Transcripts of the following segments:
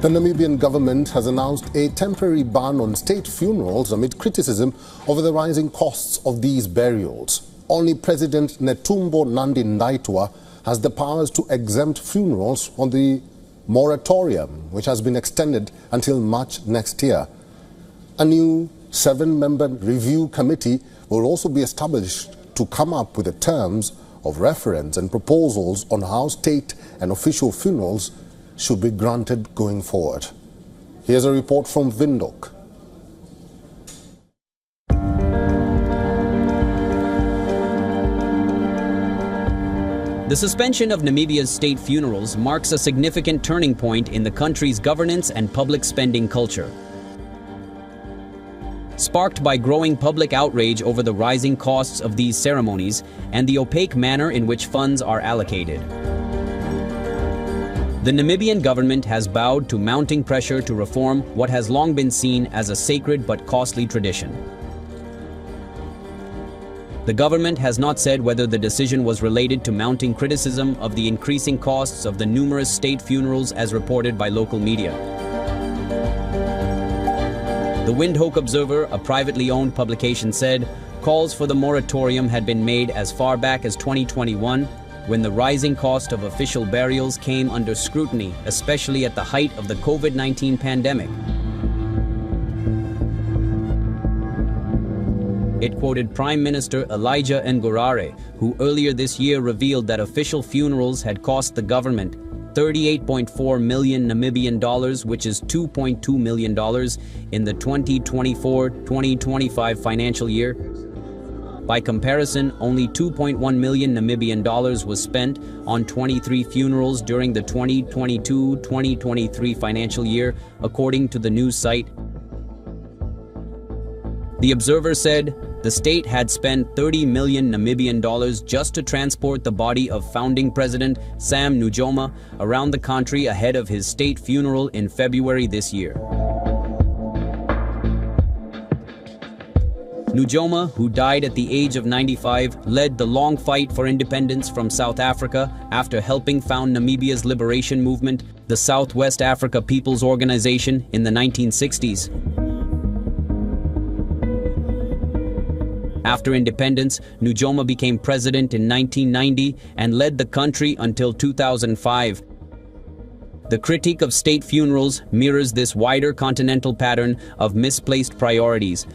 The Namibian government has announced a temporary ban on state funerals amid criticism over the rising costs of these burials. Only President Netumbo Nandi-Ndaitwah has the powers to exempt funerals on the moratorium, which has been extended until March next year. A new 7-member review committee will also be established to come up with the terms of reference and proposals on how state and official funerals should be granted going forward. Here's a report from Windhoek. The suspension of Namibia's state funerals marks a significant turning point in the country's governance and public spending culture. Sparked by growing public outrage over the rising costs of these ceremonies and the opaque manner in which funds are allocated. The Namibian government has bowed to mounting pressure to reform what has long been seen as a sacred but costly tradition. The government has not said whether the decision was related to mounting criticism of the increasing costs of the numerous state funerals as reported by local media. The Windhoek Observer, a privately owned publication, said calls for the moratorium had been made as far back as 2021, when the rising cost of official burials came under scrutiny, especially at the height of the COVID-19 pandemic. It quoted Prime Minister Elijah Ngurare, who earlier this year revealed that official funerals had cost the government $38.4 million Namibian dollars, which is $2.2 million in the 2024-2025 financial year. By comparison, only $2.1 million Namibian dollars was spent on 23 funerals during the 2022-2023 financial year, according to the news site. The Observer said the state had spent 30 million Namibian dollars just to transport the body of founding President Sam Nujoma around the country ahead of his state funeral in February this year. Nujoma, who died at the age of 95, led the long fight for independence from South Africa after helping found Namibia's liberation movement, the Southwest Africa People's Organization, in the 1960s. After independence, Nujoma became president in 1990 and led the country until 2005. The critique of state funerals mirrors this wider continental pattern of misplaced priorities.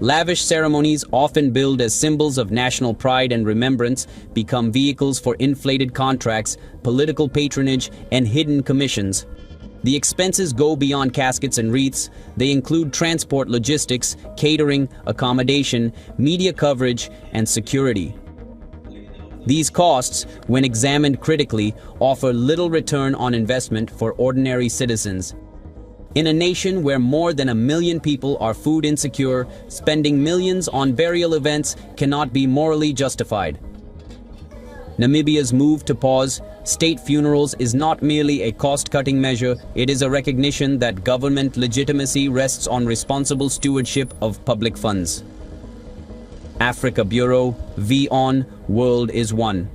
Lavish ceremonies, often billed as symbols of national pride and remembrance, become vehicles for inflated contracts, political patronage, and hidden commissions. The expenses go beyond caskets and wreaths. They include transport logistics, catering, accommodation, media coverage, and security. These costs, when examined critically, offer little return on investment for ordinary citizens. In a nation where more than 1 million people are food insecure, spending millions on burial events cannot be morally justified. Namibia's move to pause state funerals is not merely a cost-cutting measure, it is a recognition that government legitimacy rests on responsible stewardship of public funds. Africa Bureau, WION World is One.